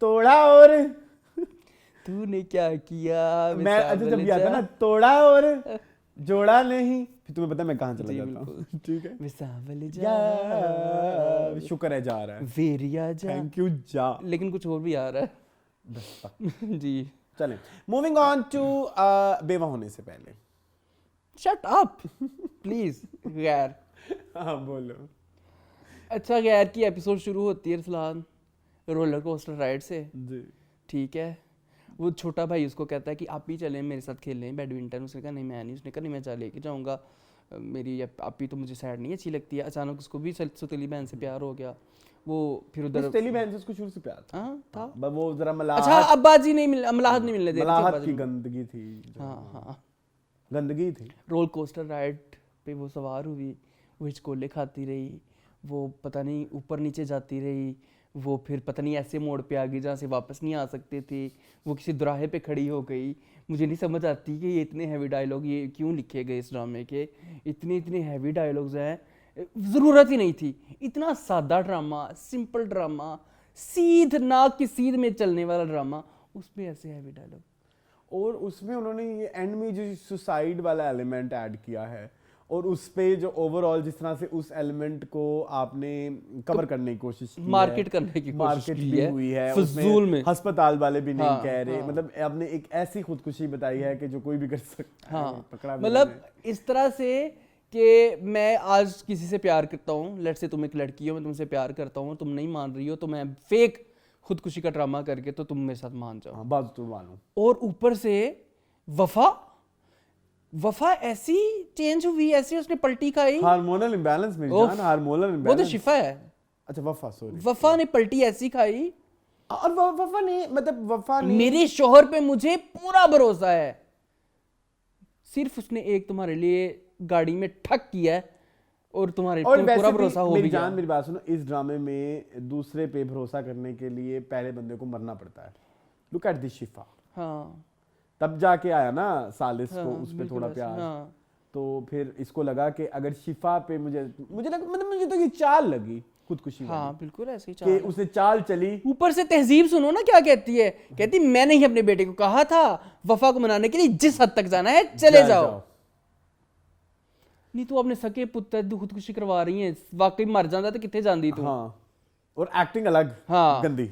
तोड़ा और तूने क्या किया मैं अच्छा जब याद है ना तोड़ा और जोड़ा नहीं, फिर तुम्हें पता है मैं कहाँ चला जाता हूँ। ठीक है, विसावल जा, शुक्र है जा रहा है, वेरिया जा, थैंक यू जा, लेकिन कुछ और भी आ रहा है। जी चलें मूविंग ऑन टू बेवा होने से पहले। Shut up please. गैर, हाँ बोलो। अच्छा गैर की एपिसोड शुरू होती है रसलान रोलर कोस्टर राइड से, जी ठीक है। वो छोटा भाई उसको कहता है कि आप ही चलें मेरे साथ खेलें बैडमिंटन। उसने कहा नहीं मैं नहीं। उसने कहा नहीं मैं चल लेके जाऊँगा, मेरी आप ही तो मुझे सैड नहीं अच्छी लगती है। अचानक उसको भी सुतीली बहन से प्यार हो गया। वो फिर उधर सुतीली बहन से उसको शुरू से प्यार था। हाँ था, बस वो जरा मलाहत, अच्छा अब्बाजी नहीं मिल, मलाहत नहीं मिलने दे रही थी, मलाहत अब्बाजी की नहीं। गंदगी थी, हाँ हाँ, गंदगी थी। रोल कोस्टर राइड पे वो सवार हुई, वो हिचकोले खाती रही, वो पता नहीं ऊपर नीचे जाती रही, वो फिर पता नहीं ऐसे मोड़ पे आ गई जहाँ से वापस नहीं आ सकते थे, वो किसी दुराहे पे खड़ी हो गई। मुझे नहीं समझ आती कि ये इतने हैवी डायलॉग ये क्यों लिखे गए इस ड्रामे के। इतने हैवी डायलॉग्स हैं, ज़रूरत ही नहीं थी। इतना सादा ड्रामा, सिंपल ड्रामा, सीध नाक की सीध में चलने वाला ड्रामा, उसमें ऐसे हैवी डायलॉग। और उसमें उन्होंने ये एंड में जो सुसाइड वाला एलिमेंट ऐड किया है, और उस पे जो ओवरऑल जिस तरह से उस एलिमेंट को आपने कवर करने की कोशिश की मार्केट है, करने की कोशिश मार्केट की भी है, हुई है फजूल में। अस्पताल वाले भी नहीं हाँ, कह रहे, हाँ। मतलब आपने एक ऐसी खुदकुशी बताई है कि जो कोई भी कर सकता है। हाँ पकड़ा भी मतलब उन्होंने। इस तरह से कि मैं आज किसी से प्यार करता हूँ, लेट्स से तुम एक लड़की हो, मैं तुमसे प्यार करता हूँ, तुम नहीं मान रही हो, तो मैं फेक खुदकुशी का ड्रामा करके तो तुम मेरे साथ मान जाओ। हाँ बात तो मानो। और ऊपर से वफा ऐसी चेंज हुई, ऐसी उसने पलटी खाई। हार्मोनल इंबैलेंस मेरी जान, हार्मोनल वो इंबैलेंस। तो शिफा है। अच्छा वफा, सॉरी, वफा ने पलटी ऐसी खाई, और वफा ने मतलब वफा ने मेरे शोहर पे मुझे पूरा भरोसा है, सिर्फ उसने एक तुम्हारे लिए गाड़ी में ठक किया है और तुम्हारे और पे वैसे पूरा भी भरोसा हो मेरी भी गया। जान मेरी बात सुनो, इस ड्रामे में दूसरे पे भरोसा करने के लिए पहले बंदे को मरना पड़ता है। लुक एट दिस शिफा, हाँ तब जाके आया ना सालिस को हाँ, उस पे बिल्कुल थोड़ा ऐसे, प्यार। हाँ। तो फिर इसको लगा कि अगर शिफा पे मुझे लगा, मतलब मुझे तो ये चाल लगी खुदकुशी हाँ वाली, बिल्कुल ऐसे ही कि चाल। उसे चाल चली। ऊपर से तहजीब सुनो ना क्या कहती है, कहती मैंने ही अपने बेटे को कहा था वफा को मनाने के लिए जिस हद तक जाना है चले जाओ। नहीं तो अपने सके पुत्र खुदकुशी करवा रही है, वाकई मर जाता तो कितने जाती तू। हाँ, और एक्टिंग अलग, हाँ गंदी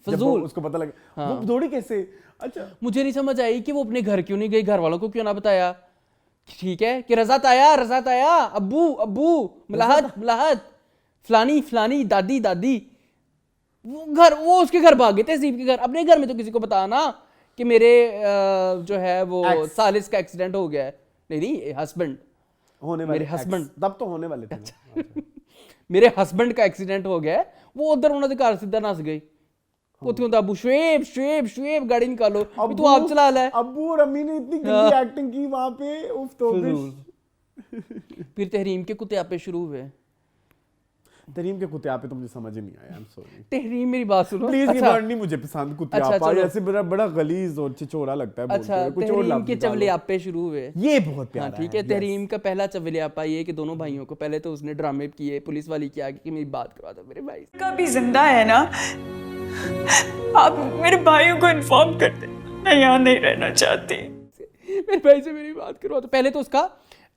फजूल। जब वो उसको पता लगा। हाँ। वो दौड़ी कैसे? अच्छा मुझे नहीं समझ आई कि वो अपने घर क्यों नहीं गई, घर वालों को क्यों ना बताया। ठीक है कि रज़ात आया, अब्बू मलाहत फलानी दादी, वो उसके घर भाग गए, तहजीब के घर। अपने घर में तो किसी को बता ना कि मेरे जो है वो सालिस का एक्सीडेंट हो गया है। नहीं हस्बैंड होने वाले, मेरे हस्बैंड तब तो होने वाले थे ना। मेरे हस्बैंड का एक्सीडेंट हो गया है, वो उधर उन्होंने घर सीधा नस गई। उतों तो अबू शुएब गाड़ी निकालो, तू आप चला ले। अब्बू और अम्मी ने इतनी गंदी एक्टिंग की वहां पे, उफ तो फिर तहरीम के कुत्ते शुरू हुए। तहरीम के कुत्ते तो मुझे समझ ही नहीं आया, आई एम सॉरी। तहरीम मेरी बात सुनो प्लीज, अच्छा, ये वर्ड नहीं मुझे पसंद, कुत्ते ऐसे बड़ा गलीज और छिछोरा लगता है बोलते अच्छा हुए, कुछ और तहरीम लफ्ज के निकालो। चवलियापे शुरू हुए। ये बहुत प्यारा हाँ ठीक है। तहरीम का पहला चवलियापा ये कि दोनों भाइयों को पहले तो उसने ड्रामे किए पुलिस वाली के आगे कि मेरी बात करवा दो मेरे भाई। कभी जिंदा है ना, आप मेरे भाइयों को इन्फॉर्म कर दे, मैं यहाँ नहीं रहना चाहती। मेरे भाई से मेरी बात करवा दो। पहले तो उसका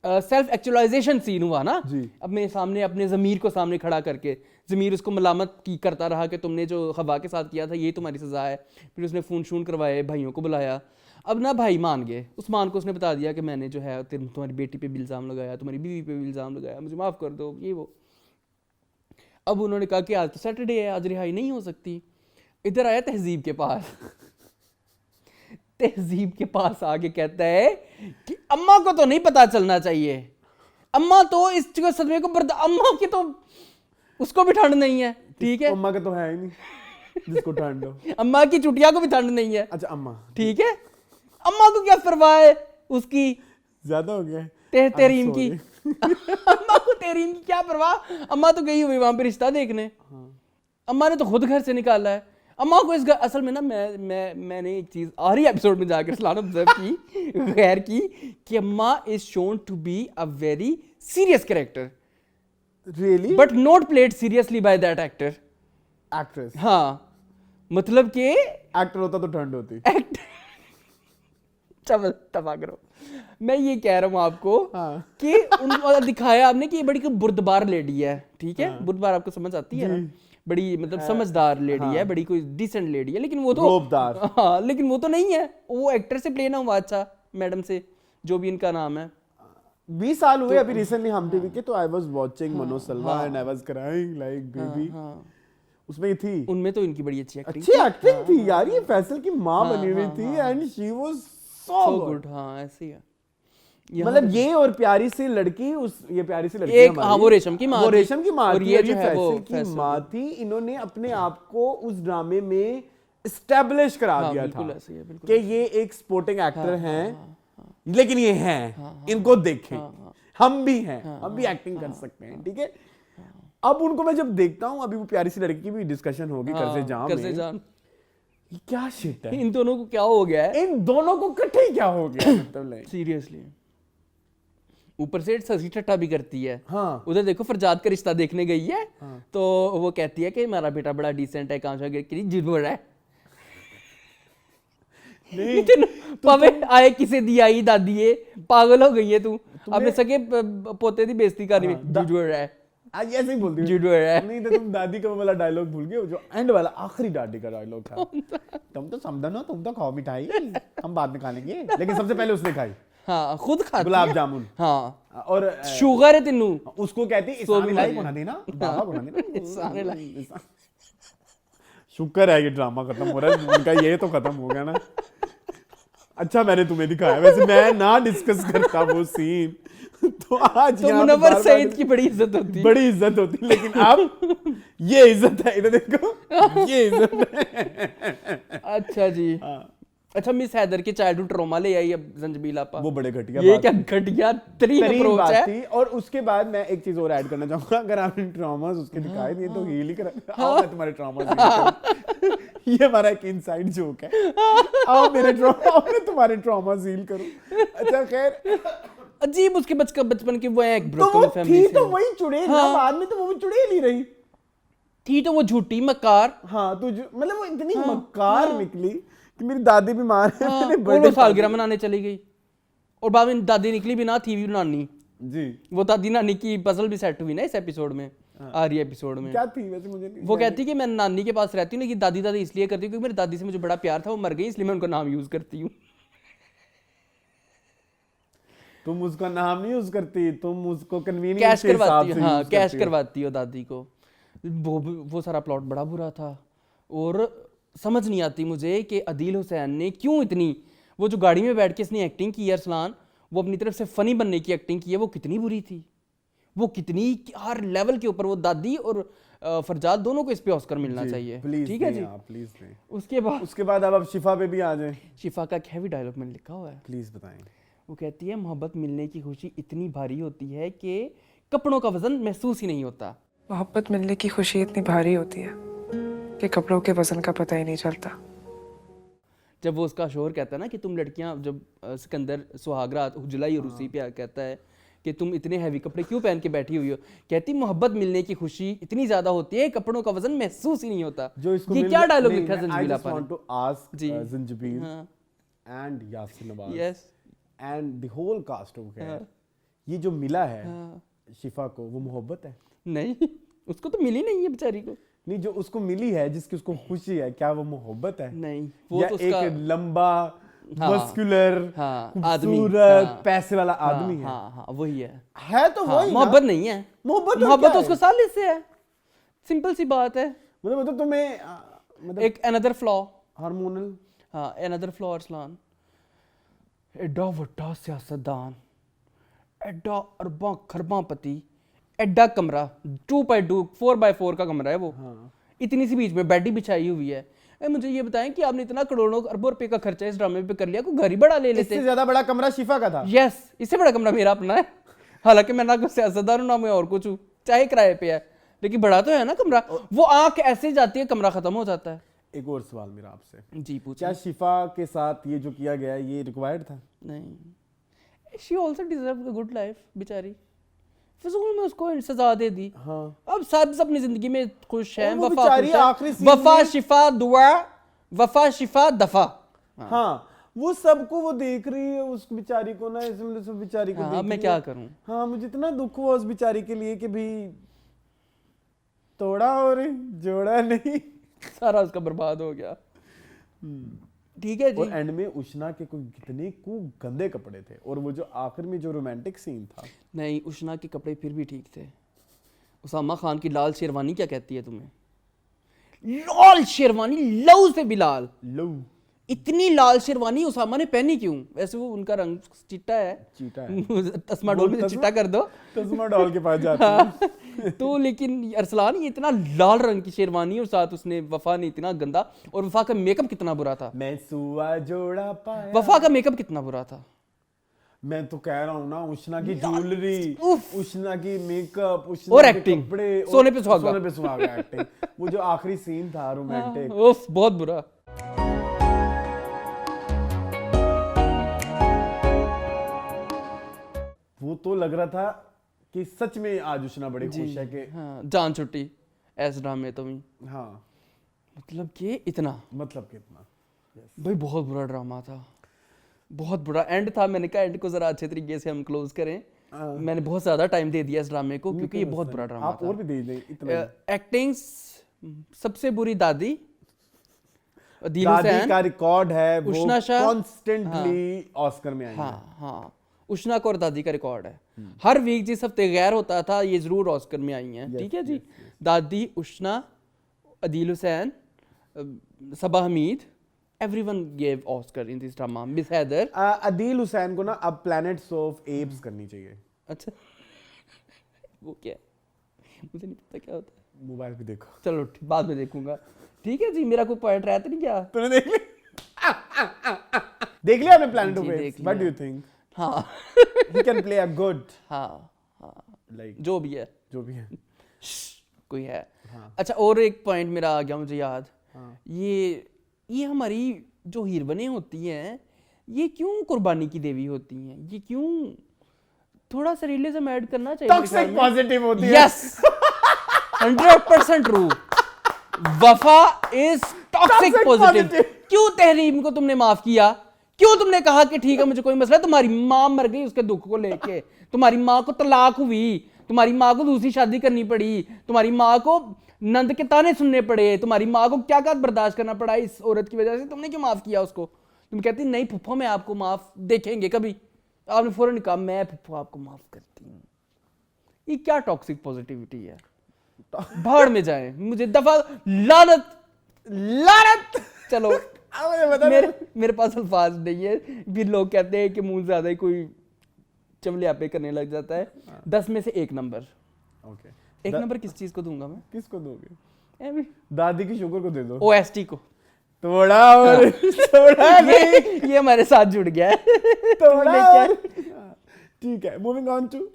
सेल्फ एक्चुअलाइजेशन सीन हुआ ना जी। अपने सामने, अपने ज़मीर को सामने खड़ा करके। ज़मीर उसको मलामत की करता रहा कि तुमने जो हवा के साथ किया था ये तुम्हारी सज़ा है। फिर उसने फ़ोन शून करवाए, भाइयों को बुलाया। अब ना भाई मान गए। उस्मान को उसने बता दिया कि मैंने जो है तुम्हारी बेटी पे भी इल्ज़ाम लगाया, तुम्हारी बीवी पे भी इल्ज़ाम लगाया, मुझे माफ़ कर दो, ये वो। अब उन्होंने कहा कि आज तो सैटरडे है, आज रिहाई नहीं हो सकती। इधर आया तहजीब के पास। तहजीब के पास आके कहता है कि अम्मा को तो नहीं पता चलना चाहिए, अम्मा तो इस सदमे को अम्मा की तो उसको भी ठंड नहीं है। ठीक है, अम्मा का तो है ही नहीं जिसको ठंड हो। अम्मा की चुटिया को भी ठंड नहीं है। अच्छा अम्मा, ठीक है, अम्मा को क्या परवाह है उसकी, ज्यादा हो गया तहरीम की। अम्मा को तहरीम की क्या परवाह, अम्मा तो गई हुई वहां पे रिश्ता देखने। अम्मा ने तो खुद घर से निकाला है। अम्मा को इस घर, असल में ना मैंने एक चीज आखिरी एपिसोड में जाकर सलान ऑब्जर्व की गैर की कि Amma is shown to be a very serious character, really, but not played seriously by that actor actress. हाँ, मतलब कि एक्टर होता तो ठंड होती। एक्ट चल तबा करो। मैं ये कह रहा हूँ आपको हाँ। कि उन दिखाया आपने कि ये बड़ी बुर्दबार लेडी है, ठीक है, बुर्दबार आपको समझ आती है ना, बड़ी मतलब समझदार लेडी है, बड़ी कोई डिसेंट लेडी है, लेकिन वो तो रोबदार। हाँ, लेकिन वो तो नहीं है, वो एक्टर से प्ले ना हुआ अच्छा मैडम से, जो भी इनका नाम है। 20 साल हुए अभी रिसेंटली हम टीवी के, तो I was watching Manoj Salwa and I was crying like baby. उसमें थी, उनमें तो इनकी बड़ी अच्छी एक्टिंग, अच्छी एक्टिंग थी यार, ये फैसल की माँ बनी हुई थी and she was so so good. Good. हाँ ऐसे ही है। मतलब ये और प्यारी सी लड़की, उस ये प्यारी सी लड़की एक हमारी, हाँ वो रेशम की माँ वो थी, रेशम की माँ और थी ये और जो ये है वो फैसल की फैसल माँ थी। इन्होंने अपने आप को उस ड्रामे में एस्टेब्लिश करा हाँ, दिया बिल्कुल था ऐसे ही है, बिल्कुल कि ये एक स्पोर्टिंग एक्टर हैं, लेकिन ये हैं, इनको देखें, हम भी हैं, हम भी एक्टिंग कर सकते हैं, ठीक है। अब उनको मैं जब देखता हूँ, अभी वो प्यारी सी लड़की की भी डिस्कशन होगी करसे जाम कैसे में, जान ये क्या शिट है, इन दोनों को क्या हो गया है इन दोनों को इकट्ठे क्या हो गया, मतलब लाइक सीरियसली। ऊपर से ससी ठट्टा भी करती है। हाँ। उधर देखो फरजाद का रिश्ता देखने गई है, तो वो कहती है कि हमारा बेटा बड़ा डिसेंट है, काम झूठ बोल रहा है। नहीं पावे आए किसे दी आई दादी ये पागल हो गई है तू, अपने सके पोते दी बेइज्जती करनी में झूठ बोल रहा है, आज ऐसे ही बोलती झूठ बोल रहा है। नहीं तो तुम दादी का वो वाला डायलॉग भूल गए, जो एंड वाला आखिरी दादी का डायलॉग था, तुम तो समझो, तुम तो खाओ मिठाई, हम बाद में खा लेंगे, लेकिन सबसे पहले उसने खाई हाँ खुद खाती गुलाब है। जामुन। हाँ और शुगर है तेनू, उसको कहती इसाने लाई बना देना, बाबा बना देना, इसाने लाई। शुक्र है ये ड्रामा खत्म हो रहा है, उनका ये तो खत्म हो गया ना। अच्छा मैंने तुम्हें दिखाया, वैसे मैं ना डिस्कस करता वो सीन, तो आज तो यहाँ पे मुनव्वर बार-बार सईद की बड़ी इज्जत होती है। बड़ी इज्जत होती, लेकिन अब ये इज्जत है, इधर देखो ये इज्जत है। अच्छा जी। अच्छा मिस हैदर के चाइल्डहुड ट्रॉमा ले आई अब जंजबील आपा, वो बड़े घटिया ये बात क्या घटिया तरीन तरीन अप्रोच बात है। थी। और उसके बाद मैं एक चीज और ऐड करना चाहूंगा, अगर आपने ट्रॉमास उसके दिखाए दिए तो हील ही करा, आओ मैं तुम्हारे ट्रॉमास हील करूं। ये हमारा एक इनसाइड जोक है, आओ मेरे ट्रॉमा, मैं तुम्हारे ट्रॉमास हील करूं। अच्छा खैर, अजीब उसके बचपन की वो है एक तो ब्रोकन वो फैमिली थी से तो वही चुड़ैल ना, बाद में तो वो चुड़ैल ही रही थी, तो वो झूठी मक्कार। हाँ, तो मतलब वो इतनी मक्कार निकली कि मेरी दादी बीमार है, मैंने और वो बर्थडे सालगिरह मनाने चली गई, और बाद में दादी निकली भी ना, थी भी नानी। जी। वो दादी नानी की पजल भी सेट हुई ना इस एपिसोड में, आ रही एपिसोड में। क्या थी वैसे, मुझे नहीं, वो कहती कि मैं नानी के पास रहती हूँ, लेकिन दादी दादी इसलिए करती हूँ क्योंकि मेरी दादी से मुझे बड़ा प्यार था, वो मर गई इसलिए मैं उनका नाम यूज करती हूँ। तुम उसका नाम नहीं यूज करती, तुम उसको कन्वीनियंस कैश के हिसाब करवाती से हो, हाँ यूज कैश करती हो। करवाती हो दादी को। वो सारा प्लॉट बड़ा बुरा था, और समझ नहीं आती मुझे कि अदील हुसैन ने क्यों इतनी, वो जो गाड़ी में बैठ के इसने एक्टिंग की है अरसलान, वो अपनी तरफ से फनी बनने की एक्टिंग की है, वो कितनी बुरी थी, वो कितनी हर लेवल के ऊपर। वो दादी और फरजाद दोनों को इस पे ऑस्कर मिलना चाहिए, प्लीज ठीक है जी। प्लीज दें। उसके बाद अब शिफा पे भी आ जाएं, शिफा का एक हैवी डायलॉग मैंने लिखा हुआ है, प्लीज बताएं। वो कहती है मोहब्बत मिलने की खुशी इतनी भारी होती है कि कपड़ों का वजन महसूस ही नहीं होता। मोहब्बत मिलने की खुशी इतनी भारी होती है कि कपड़ों के वजन का पता ही नहीं चलता। जब वो उसका शोहर कहता है ना कि तुम लड़कियां, जब सिकंदर सुहागरात उजलाई और उसी पे कहता है कि तुम इतने हैवी कपड़े क्यों पहन के बैठी हुई हो, कहती मोहब्बत मिलने की खुशी इतनी ज्यादा होती है कपड़ों का वजन महसूस ही नहीं होता। जो इसको ये क्या डायलॉग लिखा है I जंजील just आपा want ने? to ask जी। Zanjabil हाँ, and Yasin Nawaz yes, and the whole cast of हाँ, ये जो मिला है हाँ। शिफा को, वो मोहब्बत है? नहीं उसको तो मिली नहीं है बेचारी को। नहीं, जो उसको मिली है, जिसकी उसको खुशी है, क्या वो मोहब्बत है? नहीं वो या तो उसका एक लंबा हाँ, मस्कुलर हाँ, आदमी, खूबसूरत हाँ, पैसे वाला हाँ, आदमी है? हाँ हाँ वही है। तो हाँ, वही ना। मोहब्बत नहीं है, मोहब्बत मोहब्बत तो क्या उसको है? साले से है, सिंपल सी बात है। मतलब तुम्हें मतलब एक अनदर फ्लॉ, हार्मोनल हाँ अनदर फ्लॉ अरसलान, एडा वड्डा सियासतदान, एडा अरबा खरबापति, एडा कमरा 2x2 4x4 का कमरा है वो, इतनी सी बीच में बेड ही बिछाई हुई है। मुझे ये बताएं कि आपने इतना करोड़ों अरबों रुपए का खर्चा इस ड्रामे पे कर लिया, कोई घर ही बड़ा ले लेते। इससे ज्यादा बड़ा कमरा शिफा का था। यस, इससे बड़ा कमरा मेरा अपना है, हालांकि मैं ना कोई सियासतदार हूं ना मैं और कुछ हूं, चाहे किराए पे है, लेकिन बड़ा तो है ना कमरा। वो आंख ऐसे जाती है कमरा खत्म हो जाता है। एक और सवाल मेरा आपसे, जी पूछिए। क्या शिफा के साथ ये जो किया गया ये रिक्वायर्ड था? नहीं, she also deserve a good life बेचारी, फिजूल में उसको सजा दे दी। हाँ अब सब अपनी जिंदगी में खुश हैं, और वो वफा बेचारी खुश है, आखिरी सीन वफा में- शिफा दुआ, वफा शिफा दफा। हाँ वो सबको वो देख रही है उस बेचारी को ना, इसमें सब बेचारी को हाँ, देख अब मैं रही क्या है। करूं? हाँ मुझे इतना दुख हुआ उस बेचारी के लिए कि भी तोड़ा और जोड़ा नहीं। सारा उसका बर्बाद हो गया। ठीक है जी। और एंड में उष्णा के कोई कितने को गंदे कपड़े थे, और वो जो आखिर में जो रोमांटिक सीन था। नहीं, उष्णा के कपड़े फिर भी ठीक थे। उसामा खान की लाल शेरवानी क्या कहती है तुम्हें? लाल शेरवानी, लव से भी लाल। लो इतनी लाल शेरवानी उसामा ने पहनी क्यों? वैसे वो उनका रंग चिट्टा है। चीटा है। तस्मा डोल में से चिट्टा कर दो। तस्मा डॉल के पास जाती है। तो लेकिन अरसलान ये इतना लाल रंग की शेरवानी, और साथ उसने वफा ने इतना गंदा, और वफा का मेकअप कितना बुरा था। मैं सुआ जोड़ा पाया। वफा का मेकअप कितना बुरा था। मैं तो कह रहा हूँ ना, उष्णा की ज्वेलरी, उष्णा की मेकअप, और उष्णा के एक्टिंग, कपड़े, सोने पे सुहागा। सोने पे सुहागा एक्टिंग। वो जो आखिरी सीन था रोमांटिक, उफ, बहुत बुरा। वो तो लग रहा था कि सच में आज उष्णा बड़ी खुश है कि हाँ, जान छुट्टी ऐस ड्रामे तो भी, हाँ मतलब कि इतना, मतलब कितना। भाई बहुत बुरा ड्रामा था, बहुत बुरा एंड था। मैंने कहा एंड को जरा अच्छे तरीके से हम क्लोज करें। मैंने बहुत ज्यादा टाइम दे दिया इस ड्रामे को, क्योंकि ये बहुत बुरा ड्रामा आप था। और भी दे दें इतना। एक्टिंग सबसे बुरी दादी दिल दादी हुसैन, का रिकॉर्ड है, वो उष्णा शाह, कॉन्स्टेंटली ऑस्कर में आई है। हाँ हाँ, उष्णा को और दादी का रिकॉर्ड है। हर वीक जिस हफ्ते गैर होता था ये जरूर ऑस्कर में आई हैं। ठीक है जी। दादी, Ushna, Adeel Hussain, Saba Hamid, everyone gave Oscar in this drama. Miss Haider, Adeel Hussain को ना अब प्लैनेट्स ऑफ एप्स करनी चाहिए। अच्छा वो क्या है? मुझे नहीं पता क्या होता है। मोबाइल पे देखो। चलो बाद में देखूंगा। ठीक है जी। मेरा कोई पॉइंट रहता नहीं क्या? तूने देख लिया? देख लिया आपने प्लैनेट ऑफ जी, एप्स? देख व्हाट डू लिया। You think? हाँ he can play a good, हाँ हाँ, लाइक जो भी है, जो भी है। कोई है। हाँ। अच्छा, और एक पॉइंट मेरा आ गया मुझे याद। हाँ। ये हमारी जो हीरोइनें होती हैं, ये क्यों कुर्बानी की देवी होती हैं? ये क्यों? थोड़ा सा रियलिज्म ऐड करना चाहिए मेरे ख्याल टॉक्सिक में। पॉजिटिव होती है। Yes, 100% true. Wafa is toxic Toxic positive. positive। क्यों तहरीम को तुमने माफ किया? क्यों तुमने कहा कि ठीक है मुझे कोई मसला है? तुम्हारी माँ मर गई उसके दुख को लेके, तुम्हारी माँ को तलाक हुई, तुम्हारी माँ को दूसरी शादी करनी पड़ी, तुम्हारी माँ को नंद के ताने सुनने पड़े, तुम्हारी माँ को क्या क्या बर्दाश्त करना पड़ा इस औरत की वजह से। तुमने क्यों माफ किया उसको? तुम कहती नहीं फुफ्फो मैं आपको माफ देखेंगे कभी। आपने फौरन कहा मैं फुफ्फो आपको माफ करती हूँ। ये क्या टॉक्सिक पॉजिटिविटी है? भाड़ में जाए, मुझे दफा लानत लानत। चलो मेरे पास अल्फाज नहीं है। फिर लोग कहते हैं कि मुंह ज्यादा ही कोई चमलियापे करने लग जाता है। 10 में से 1 नंबर। ओके, 1 नंबर किस चीज को दूंगा मैं? किसको दोगे? एमी दादी की शुगर को दे दो। ओएसटी को। थोड़ा और थोड़ा नहीं, ये हमारे साथ जुड़ गया है। थोड़ा और। ठीक है, मूविंग ऑन टू